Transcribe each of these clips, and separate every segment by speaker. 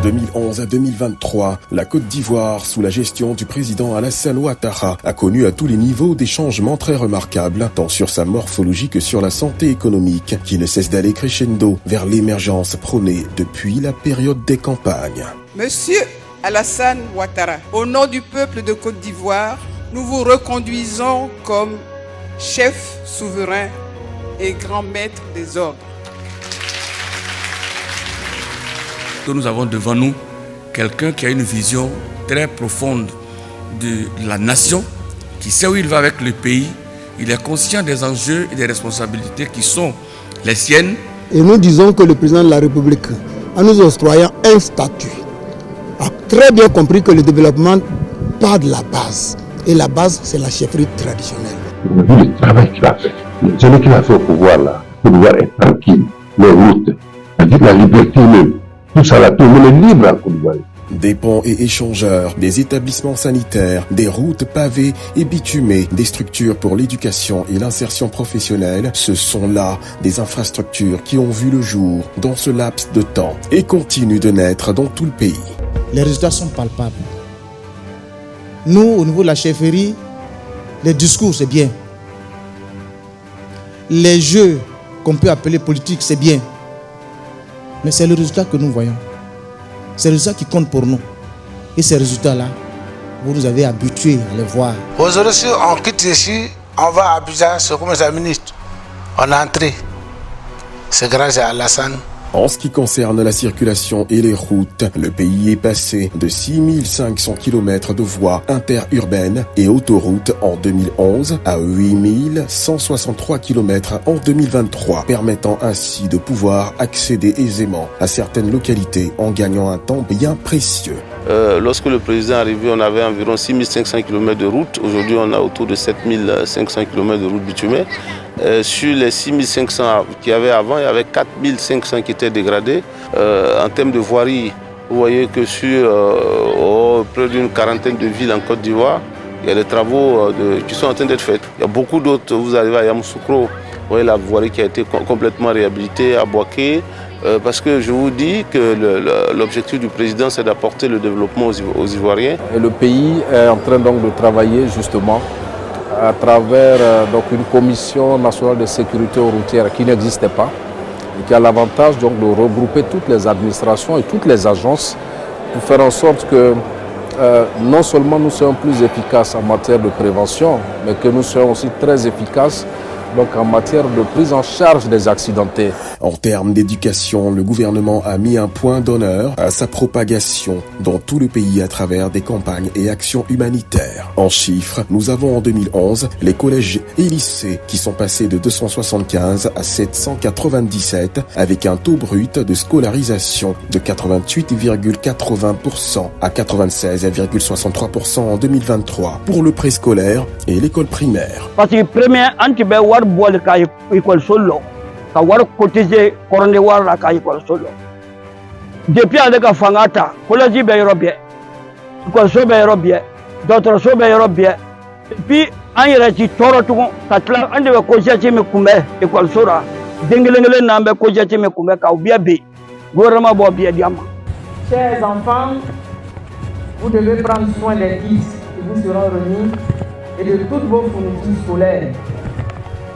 Speaker 1: 2011 à 2023, la Côte d'Ivoire, sous la gestion du président Alassane Ouattara, a connu à tous les niveaux des changements très remarquables, tant sur sa morphologie que sur la santé économique, qui ne cesse d'aller crescendo vers l'émergence prônée depuis la période des campagnes.
Speaker 2: Monsieur Alassane Ouattara, au nom du peuple de Côte d'Ivoire, nous vous reconduisons comme chef souverain et grand maître des ordres.
Speaker 3: Nous avons devant nous quelqu'un qui a une vision très profonde de la nation, qui sait où il va avec le pays, il est conscient des enjeux et des responsabilités qui sont les siennes.
Speaker 4: Et nous disons que le président de la République, en nous octroyant un statut, a très bien compris que le développement part de la base. Et la base, c'est la chefferie traditionnelle.
Speaker 5: On a vu le travail qu'il a fait. Celui qui a fait au pouvoir là, le pouvoir est tranquille, les routes, la liberté même. Tout ça là, tout le monde est libre en Côte d'Ivoire.
Speaker 1: Des ponts et échangeurs, des établissements sanitaires, des routes pavées et bitumées, des structures pour l'éducation et l'insertion professionnelle, ce sont là des infrastructures qui ont vu le jour dans ce laps de temps et continuent de naître dans tout le pays.
Speaker 4: Les résultats sont palpables. Nous, au niveau de la chefferie, les discours, c'est bien. Les jeux qu'on peut appeler politiques, c'est bien. Mais c'est le résultat que nous voyons. C'est le résultat qui compte pour nous. Et ces résultats-là, vous nous avez habitués à les voir.
Speaker 6: Aujourd'hui, si on quitte ici, on va à Abidjan, c'est comme un ministre. On est entré. C'est grâce à Alassane.
Speaker 1: En ce qui concerne la circulation et les routes, le pays est passé de 6500 km de voies interurbaines et autoroutes en 2011 à 8163 km en 2023, permettant ainsi de pouvoir accéder aisément à certaines localités en gagnant un temps bien précieux.
Speaker 7: Lorsque le président est arrivé, on avait environ 6500 km de route. Aujourd'hui, on a autour de 7500 km de route bitumée. Sur les 6500 qu'il y avait avant, il y avait 4500 qui étaient dégradés. En termes de voirie, vous voyez que sur près d'une quarantaine de villes en Côte d'Ivoire, il y a des travaux qui sont en train d'être faits. Il y a beaucoup d'autres. Vous arrivez à Yamoussoukro, vous voyez la voirie qui a été complètement réhabilitée, à Boaké. Parce que je vous dis que l'objectif du président, c'est d'apporter le développement aux Ivoiriens.
Speaker 8: Et le pays est en train donc de travailler justement à travers une commission nationale de sécurité routière qui n'existait pas et qui a l'avantage donc de regrouper toutes les administrations et toutes les agences pour faire en sorte que non seulement nous soyons plus efficaces en matière de prévention, mais que nous soyons aussi très efficaces donc en matière de prise en charge des accidentés.
Speaker 1: En termes d'éducation, le gouvernement a mis un point d'honneur à sa propagation dans tout le pays à travers des campagnes et actions humanitaires. En chiffres, nous avons en 2011 les collèges et lycées qui sont passés de 275 à 797 avec un taux brut de scolarisation de 88,80% à 96,63% en 2023 pour le préscolaire et l'école primaire.
Speaker 9: Parce que premier boile ka école solo ka war cotiser koronde war la ka école solo depuis avec ka fangata collège be européen école so be européen d'autres so be européen puis en yera ci toro tugo ka tla ande be ko jati me kumbe école sora dengelengele nambe ko jati me kumbe ka ubia be gouvernement bo bia diama.
Speaker 10: Chers enfants, vous devez prendre soin des kits qui vous seront remis et de toutes vos fournitures scolaires.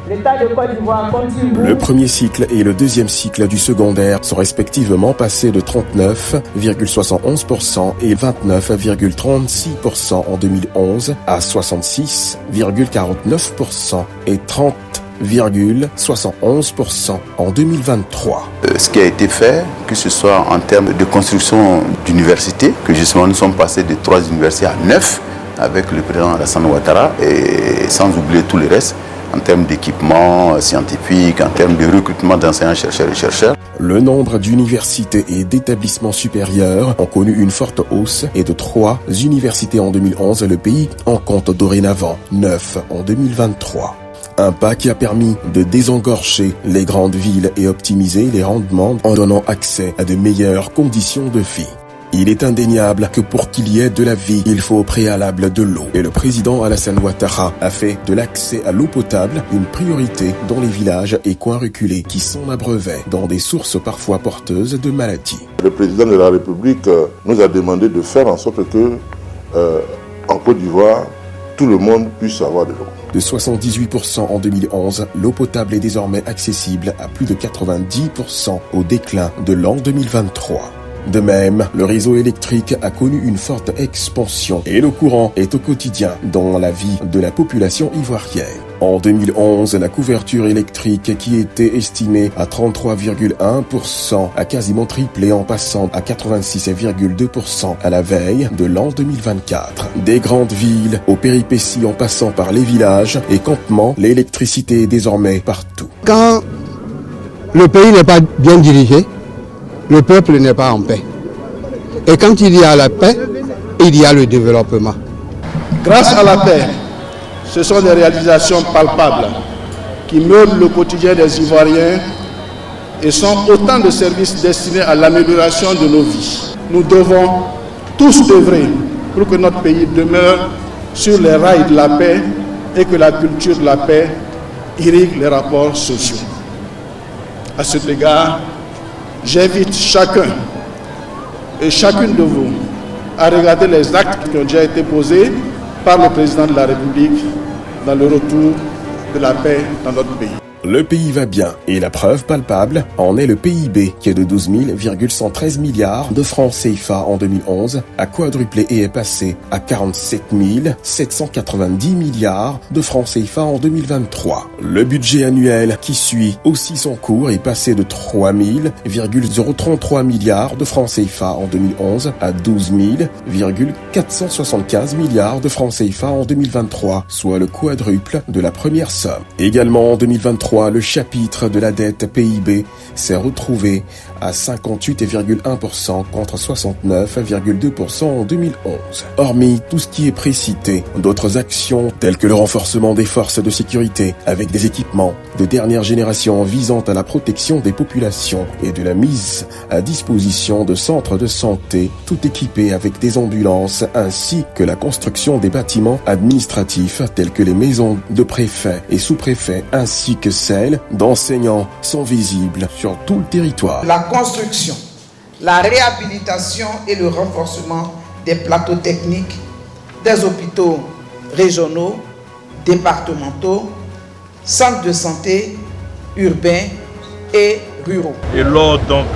Speaker 10: L'État de Côte d'Ivoire continue.
Speaker 1: Le premier cycle et le deuxième cycle du secondaire sont respectivement passés de 39,71% et 29,36% en 2011 à 66,49% et 30,71% en 2023.
Speaker 11: Ce qui a été fait, que ce soit en termes de construction d'universités, que justement nous sommes passés de 3 universités à 9 avec le président Alassane Ouattara et sans oublier tout le reste, en termes d'équipement scientifique, en termes de recrutement d'enseignants, chercheurs et chercheurs.
Speaker 1: Le nombre d'universités et d'établissements supérieurs ont connu une forte hausse et de 3 universités en 2011, le pays en compte dorénavant 9 en 2023. Un pas qui a permis de désengorger les grandes villes et optimiser les rendements en donnant accès à de meilleures conditions de vie. Il est indéniable que pour qu'il y ait de la vie, il faut au préalable de l'eau. Et le président Alassane Ouattara a fait de l'accès à l'eau potable une priorité dans les villages et coins reculés qui s'en abreuvaient dans des sources parfois porteuses de maladies.
Speaker 12: Le président de la République nous a demandé de faire en sorte que, en Côte d'Ivoire, tout le monde puisse avoir de l'eau.
Speaker 1: De 78% en 2011, l'eau potable est désormais accessible à plus de 90% au déclin de l'an 2023. De même, le réseau électrique a connu une forte expansion et le courant est au quotidien dans la vie de la population ivoirienne. En 2011, la couverture électrique qui était estimée à 33,1% a quasiment triplé en passant à 86,2% à la veille de l'an 2024. Des grandes villes aux péripéties en passant par les villages et campements, l'électricité est désormais partout.
Speaker 13: Quand le pays n'est pas bien dirigé, le peuple n'est pas en paix. Et quand il y a la paix, il y a le développement.
Speaker 14: Grâce à la paix, ce sont des réalisations palpables qui meublent le quotidien des Ivoiriens et sont autant de services destinés à l'amélioration de nos vies. Nous devons tous œuvrer pour que notre pays demeure sur les rails de la paix et que la culture de la paix irrigue les rapports sociaux. À cet égard, j'invite chacun et chacune de vous à regarder les actes qui ont déjà été posés par le président de la République dans le retour de la paix dans notre pays.
Speaker 1: Le pays va bien et la preuve palpable en est le PIB qui est de 12 113 milliards de francs CFA en 2011, a quadruplé et est passé à 47 790 milliards de francs CFA en 2023. Le budget annuel qui suit aussi son cours est passé de 033 milliards de francs CFA en 2011 à 12 475 milliards de francs CFA en 2023, soit le quadruple de la première somme. Également en 2023, le chapitre de la dette PIB s'est retrouvé à 58,1% contre 69,2% en 2011. Hormis tout ce qui est précité, d'autres actions telles que le renforcement des forces de sécurité avec des équipements de dernière génération visant à la protection des populations et de la mise à disposition de centres de santé tout équipés avec des ambulances ainsi que la construction des bâtiments administratifs tels que les maisons de préfets et sous-préfets ainsi que celles d'enseignants sont visibles sur tout le territoire.
Speaker 15: La construction, la réhabilitation et le renforcement des plateaux techniques des hôpitaux régionaux, départementaux, centres de santé, urbains et ruraux.
Speaker 16: Et lors donc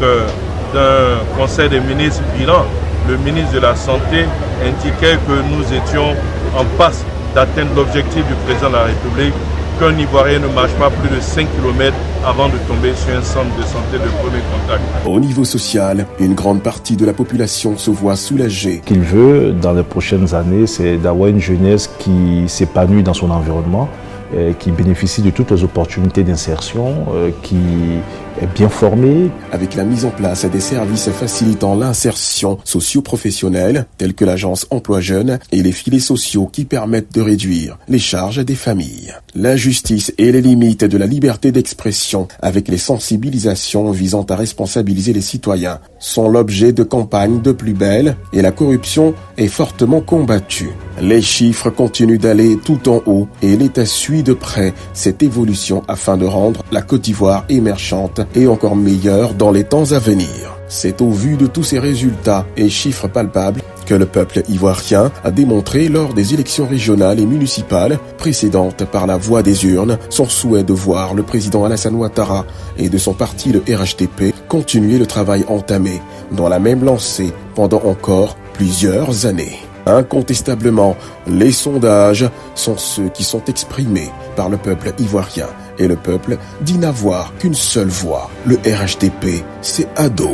Speaker 16: d'un conseil des ministres bilan, le ministre de la Santé indiquait que nous étions en passe d'atteindre l'objectif du président de la République qu'un Ivoirien ne marche pas plus de 5 km avant de tomber sur un centre de santé de premier contact.
Speaker 1: Au niveau social, une grande partie de la population se voit soulagée.
Speaker 17: Ce qu'il veut dans les prochaines années, c'est d'avoir une jeunesse qui s'épanouit dans son environnement, qui bénéficie de toutes les opportunités d'insertion, qui est bien formée.
Speaker 1: Avec la mise en place des services facilitant l'insertion socio-professionnelle, tels que l'agence Emploi Jeunes et les filets sociaux qui permettent de réduire les charges des familles. La justice et les limites de la liberté d'expression, avec les sensibilisations visant à responsabiliser les citoyens, sont l'objet de campagnes de plus belle et la corruption est fortement combattue. Les chiffres continuent d'aller tout en haut et l'État suit de près cette évolution afin de rendre la Côte d'Ivoire émergente et encore meilleure dans les temps à venir. C'est au vu de tous ces résultats et chiffres palpables que le peuple ivoirien a démontré lors des élections régionales et municipales précédentes par la voie des urnes son souhait de voir le président Alassane Ouattara et de son parti le RHDP continuer le travail entamé dans la même lancée pendant encore plusieurs années. Incontestablement, les sondages sont ceux qui sont exprimés par le peuple ivoirien et le peuple dit n'avoir qu'une seule voix. Le RHDP, c'est ado.